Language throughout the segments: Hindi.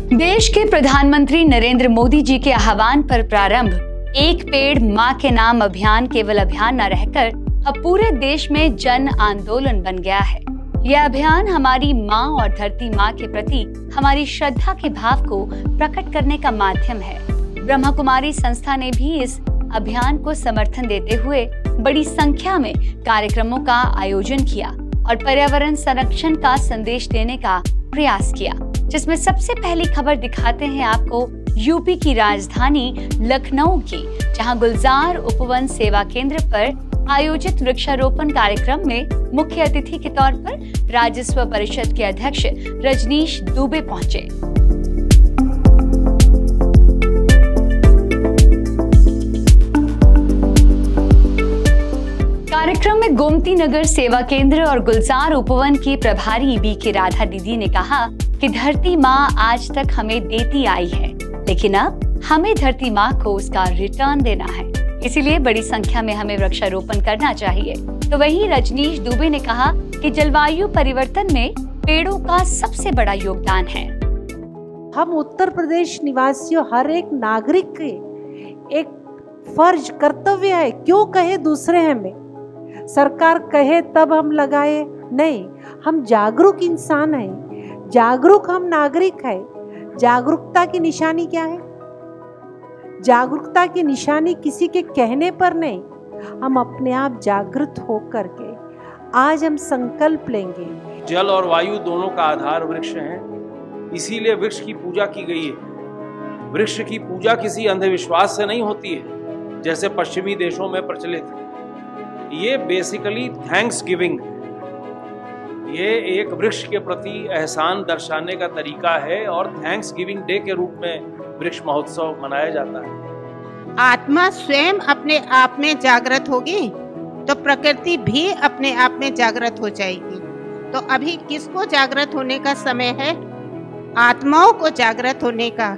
देश के प्रधानमंत्री नरेंद्र मोदी जी के आह्वान पर प्रारंभ एक पेड़ मां के नाम अभियान केवल अभियान न रहकर अब पूरे देश में जन आंदोलन बन गया है। यह अभियान हमारी मां और धरती मां के प्रति हमारी श्रद्धा के भाव को प्रकट करने का माध्यम है। ब्रह्मा कुमारी संस्था ने भी इस अभियान को समर्थन देते हुए बड़ी संख्या में कार्यक्रमों का आयोजन किया और पर्यावरण संरक्षण का संदेश देने का प्रयास किया, जिसमें सबसे पहली खबर दिखाते हैं आपको यूपी की राजधानी लखनऊ की, जहां गुलजार उपवन सेवा केंद्र पर आयोजित वृक्षारोपण कार्यक्रम में मुख्य अतिथि के तौर पर राजस्व परिषद के अध्यक्ष रजनीश दुबे पहुंचे। कार्यक्रम में गोमती नगर सेवा केंद्र और गुलजार उपवन की प्रभारी बीके राधा दीदी ने कहा कि धरती माँ आज तक हमें देती आई है, लेकिन अब हमें धरती माँ को उसका रिटर्न देना है, इसीलिए बड़ी संख्या में हमें वृक्षारोपण करना चाहिए। तो वहीं रजनीश दुबे ने कहा कि जलवायु परिवर्तन में पेड़ों का सबसे बड़ा योगदान है। हम उत्तर प्रदेश निवासियों हर एक नागरिक के एक फर्ज कर्तव्य है, क्यों कहे दूसरे हमें, सरकार कहे तब हम लगाए, नहीं, हम जागरूक इंसान हैं, जागरूक हम नागरिक हैं। जागरूकता की निशानी क्या है? जागरूकता की निशानी किसी के कहने पर नहीं, हम अपने आप जागृत होकर के आज हम संकल्प लेंगे। जल और वायु दोनों का आधार वृक्ष है, इसीलिए वृक्ष की पूजा की गई है। वृक्ष की पूजा किसी अंधविश्वास से नहीं होती है जैसे पश्चिमी देशों में प्रचलित है। ये बेसिकली थैंक्स गिविंग, ये एक वृक्ष के प्रति एहसान दर्शाने का तरीका है और थैंक्स गिविंग डे के रूप में वृक्ष महोत्सव मनाया जाता है। आत्मा स्वयं अपने आप में जागृत होगी तो प्रकृति भी अपने आप में जागृत हो जाएगी। तो अभी किसको जागृत होने का समय है? आत्माओं को जागृत होने का।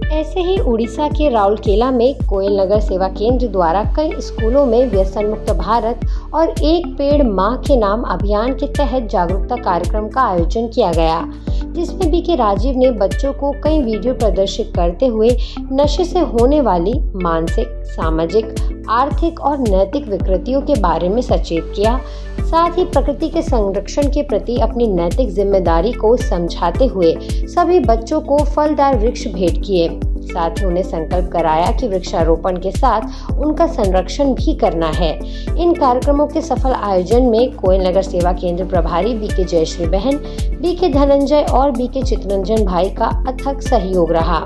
ऐसे ही उड़ीसा के राउरकेला में कोयल नगर सेवा केंद्र द्वारा कई स्कूलों में व्यसन मुक्त भारत और एक पेड़ मां के नाम अभियान के तहत जागरूकता कार्यक्रम का आयोजन किया गया, जिसमें बीके राजीव ने बच्चों को कई वीडियो प्रदर्शित करते हुए नशे से होने वाली मानसिक, सामाजिक, आर्थिक और नैतिक विकृतियों के बारे में सचेत किया। साथ ही प्रकृति के संरक्षण के प्रति अपनी नैतिक जिम्मेदारी को समझाते हुए सभी बच्चों को फलदार वृक्ष भेंट किए। साथ ही उन्हें संकल्प कराया कि वृक्षारोपण के साथ उनका संरक्षण भी करना है। इन कार्यक्रमों के सफल आयोजन में कोयल नगर सेवा केंद्र प्रभारी बीके जयश्री बहन, बीके धनंजय और बीके चितरंजन भाई का अथक सहयोग रहा।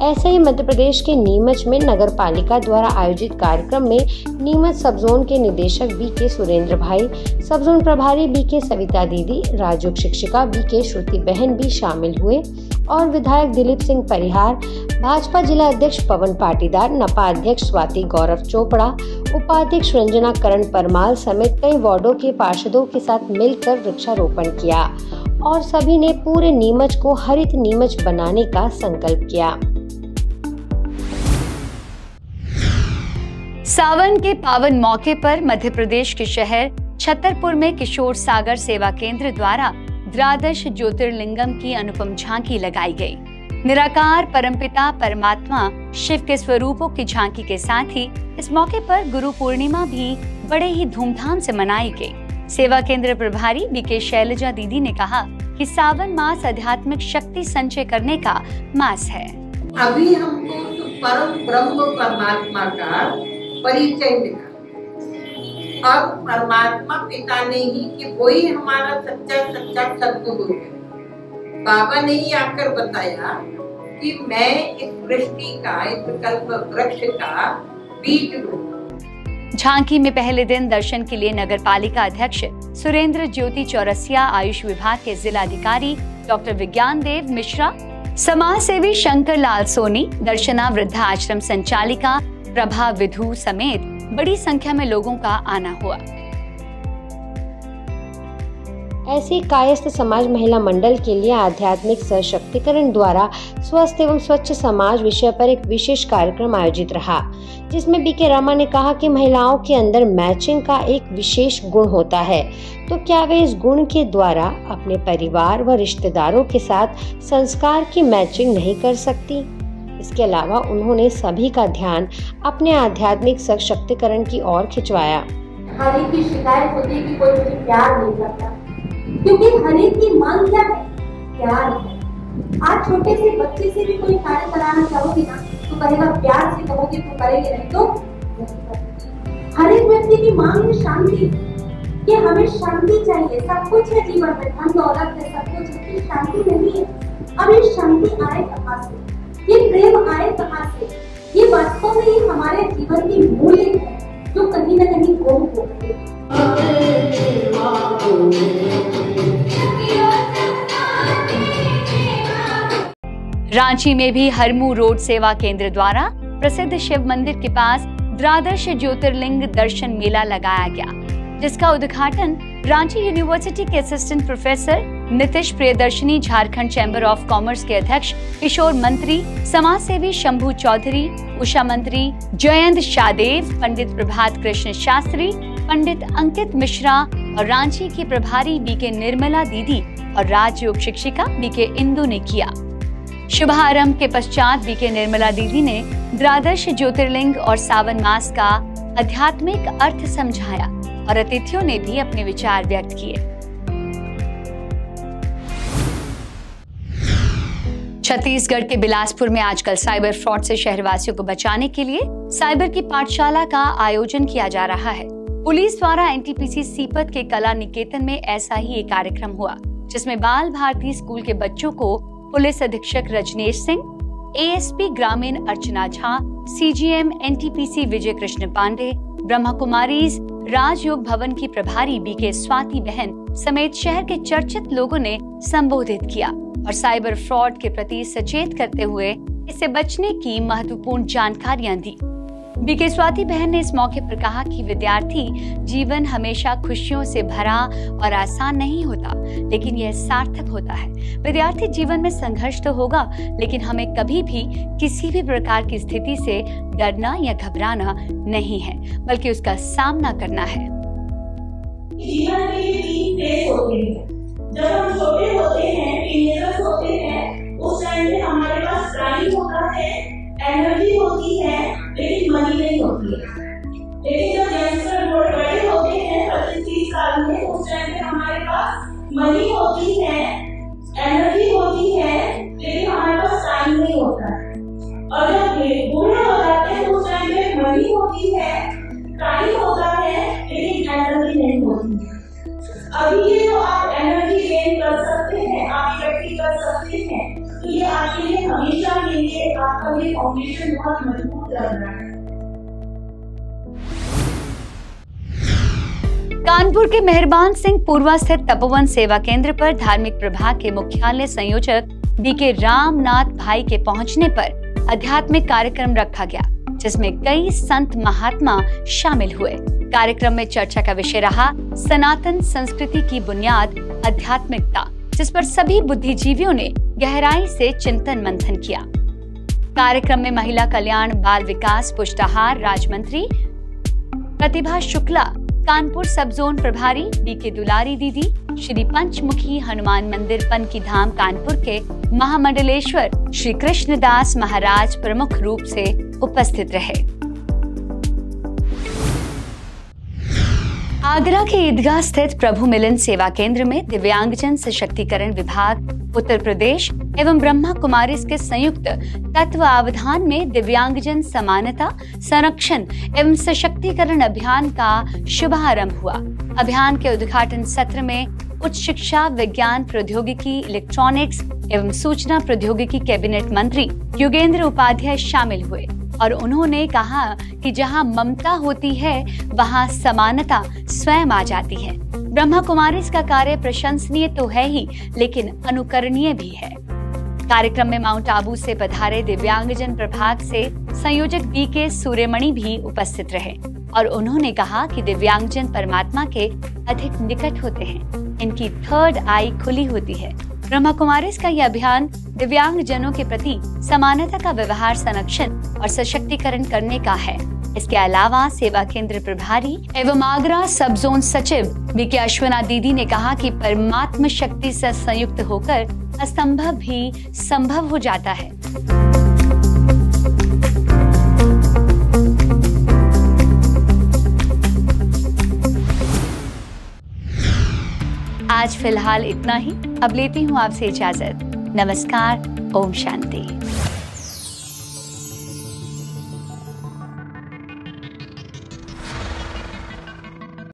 ऐसे ही मध्य प्रदेश के नीमच में नगर पालिका द्वारा आयोजित कार्यक्रम में नीमच सब जोन के निदेशक बीके सुरेंद्र भाई, सब जोन प्रभारी बीके सविता दीदी, राजयोग शिक्षिका बीके श्रुति बहन भी शामिल हुए और विधायक दिलीप सिंह परिहार, भाजपा जिला अध्यक्ष पवन पाटीदार, नपा अध्यक्ष स्वाति गौरव चोपड़ा, उपाध्यक्ष रंजना करण परमाल समेत कई वार्डों के पार्षदों के साथ मिलकर वृक्षारोपण किया और सभी ने पूरे नीमच को हरित नीमच बनाने का संकल्प किया। सावन के पावन मौके पर मध्य प्रदेश के शहर छतरपुर में किशोर सागर सेवा केंद्र द्वारा द्वादश ज्योतिर्लिंगम की अनुपम झांकी लगाई गई। निराकार परमपिता परमात्मा शिव के स्वरूपों की झांकी के साथ ही इस मौके पर गुरु पूर्णिमा भी बड़े ही धूमधाम से मनाई गई। सेवा केंद्र प्रभारी बीके शैलजा दीदी ने कहा कि सावन मास आध्यात्मिक शक्ति संचय करने का मास है। अभी हमको तो परम ब्रह्म परमात्मा का परिचय मिला। अब परमात्मा पिता ने ही कि वही हमारा सच्चा सदगुरु है। बाबा ने ही आकर बताया कि मैं इस सृष्टि का, इस कल्प वृक्ष का बीज हूँ। झांकी में पहले दिन दर्शन के लिए नगर पालिका अध्यक्ष सुरेंद्र ज्योति चौरसिया, आयुष विभाग के जिलाधिकारी डॉक्टर विज्ञान देव मिश्रा, समाज सेवी शंकर लाल सोनी, दर्शना वृद्धा आश्रम संचालिका प्रभा विधु समेत बड़ी संख्या में लोगों का आना हुआ। ऐसे कायस्थ समाज महिला मंडल के लिए आध्यात्मिक सशक्तिकरण द्वारा स्वस्थ एवं स्वच्छ समाज विषय पर एक विशेष कार्यक्रम आयोजित रहा, जिसमें बीके रामा ने कहा कि महिलाओं के अंदर मैचिंग का एक विशेष गुण होता है, तो क्या वे इस गुण के द्वारा अपने परिवार व रिश्तेदारों के साथ संस्कार की मैचिंग नहीं कर सकती। इसके अलावा उन्होंने सभी का ध्यान अपने आध्यात्मिक सशक्तिकरण की ओर खिंचवाया। हर एक की शिकायत होती है कि कोई मुझे प्यार नहीं करता, क्योंकि हर एक की मांग क्या है? प्यार है। आज छोटे से बच्चे से भी कोई कार्य कराना चाहोगी ना तो कहेगा प्यार से कहोगे तो करेंगे, नहीं तो नहीं। हर एक व्यक्ति की मांग है शांति, कि हमें शांति चाहिए। सब कुछ है जीवन में, धन दौलत है, सब कुछ है, शांति नहीं है। अब ये शांति आए कहाँ से? ये प्रेम आए कहाँ से? ये वास्तव में ही हमारे जीवन की मूल्य है जो कहीं न कहीं गुम हो गई। रांची में भी हरमू रोड सेवा केंद्र द्वारा प्रसिद्ध शिव मंदिर के पास द्वादश ज्योतिर्लिंग दर्शन मेला लगाया गया, जिसका उद्घाटन रांची यूनिवर्सिटी के assistant professor Nitish Priyadarshini, Jharkhand chamber of commerce के अध्यक्ष किशोर मंत्री, समाज सेवी शंभू चौधरी, उषा मंत्री, जयंत शाहदेव, पंडित प्रभात कृष्ण शास्त्री, पंडित अंकित मिश्रा और रांची की प्रभारी बीके निर्मला दीदी और राजयोग शिक्षिका बीके इंदु ने किया। शुभारंभ के पश्चात बीके निर्मला दीदी ने द्वादश ज्योतिर्लिंग और सावन मास का आध्यात्मिक अर्थ समझाया और अतिथियों ने भी अपने विचार व्यक्त किए। छत्तीसगढ़ के बिलासपुर में आजकल साइबर फ्रॉड से शहरवासियों को बचाने के लिए साइबर की पाठशाला का आयोजन किया जा रहा है। पुलिस द्वारा एनटीपीसी सीपत के कला निकेतन में ऐसा ही एक कार्यक्रम हुआ, जिसमें बाल भारती स्कूल के बच्चों को पुलिस अधीक्षक रजनेश सिंह, एएसपी ग्रामीण अर्चना झा, सीजीएम एनटीपीसी विजय कृष्ण पांडे, ब्रह्मा कुमारीज राजयोग भवन की प्रभारी बीके स्वाति बहन समेत शहर के चर्चित लोगों ने संबोधित किया और साइबर फ्रॉड के प्रति सचेत करते हुए इससे बचने की महत्वपूर्ण जानकारियां दी। बीके स्वाति बहन ने इस मौके पर कहा कि विद्यार्थी जीवन हमेशा खुशियों से भरा और आसान नहीं होता, लेकिन यह सार्थक होता है। विद्यार्थी जीवन में संघर्ष तो होगा, लेकिन हमें कभी भी किसी भी प्रकार की स्थिति से डरना या घबराना नहीं है, बल्कि उसका सामना करना है। जीवन में ये 3 फेज होते हैं। जब हम छोटे होते हैं, टीनेजर्स होते हैं, उस टाइम में हमारे पास टाइम होता है, एनर्जी होती है, लेकिन मनी नहीं होती है। लेकिन जब यंगस्टर बड़े होते हैं 25-30 साल में, उस टाइम में हमारे पास मनी होती है, एनर्जी होती है, लेकिन हमारे पास टाइम नहीं होता है। और जब बूढ़े हो जाते हैं उस टाइम में मनी होती है, टाइम होता है, लेकिन एनर्जी नहीं होती है। अभी ये जो आप एनर्जी गेन कर सकते हैं, आप इकट्ठी कर सकते हैं, तो ये आपके लिए हमेशा के लिए आपका ये फाउंडेशन बहुत मजबूत लग रहा है। कानपुर के मेहरबान सिंह पूर्वा स्थित तपोवन सेवा केंद्र पर धार्मिक प्रभाग के मुख्यालय संयोजक बीके रामनाथ भाई के पहुंचने पर आध्यात्मिक कार्यक्रम रखा गया, जिसमें कई संत महात्मा शामिल हुए। कार्यक्रम में चर्चा का विषय रहा सनातन संस्कृति की बुनियाद आध्यात्मिकता, जिस पर सभी बुद्धिजीवियों ने गहराई से चिंतन मंथन किया। कार्यक्रम में महिला कल्याण बाल विकास पुष्टाहार राज्य मंत्री प्रतिभा शुक्ला, कानपुर सब जोन प्रभारी बीके दुलारी दीदी, श्री पंचमुखी हनुमान मंदिर पनकी धाम कानपुर के महामंडलेश्वर श्री कृष्णदास महाराज प्रमुख रूप से उपस्थित रहे। आगरा के ईदगाह स्थित प्रभु मिलन सेवा केंद्र में दिव्यांगजन सशक्तिकरण विभाग उत्तर प्रदेश एवं ब्रह्मा कुमारीज के संयुक्त तत्वावधान में दिव्यांगजन समानता संरक्षण एवं सशक्तिकरण अभियान का शुभारंभ हुआ। अभियान के उद्घाटन सत्र में उच्च शिक्षा, विज्ञान प्रौद्योगिकी, इलेक्ट्रॉनिक्स एवं सूचना प्रौद्योगिकी कैबिनेट मंत्री योगेंद्र उपाध्याय शामिल हुए और उन्होंने कहा कि जहां ममता होती है वहां समानता स्वयं आ जाती है। ब्रह्मा कुमारीज का कार्य प्रशंसनीय तो है ही, लेकिन अनुकरणीय भी है। कार्यक्रम में माउंट आबू से पधारे दिव्यांगजन प्रभाग से संयोजक बीके सूर्यमणि भी उपस्थित रहे और उन्होंने कहा कि दिव्यांगजन परमात्मा के अधिक निकट होते हैं। इनकी थर्ड आई खुली होती है। ब्रह्मा कुमारीज का यह अभियान दिव्यांग जनों के प्रति समानता का व्यवहार संरक्षण और सशक्तिकरण करने का है। इसके अलावा सेवा केंद्र प्रभारी एवं आगरा सब जोन सचिव बीके अश्वना दीदी ने कहा कि परमात्म शक्ति से संयुक्त होकर असंभव भी संभव हो जाता है। आज फिलहाल इतना ही। अब लेती हूँ आपसे इजाजत। नमस्कार। ओम शांति।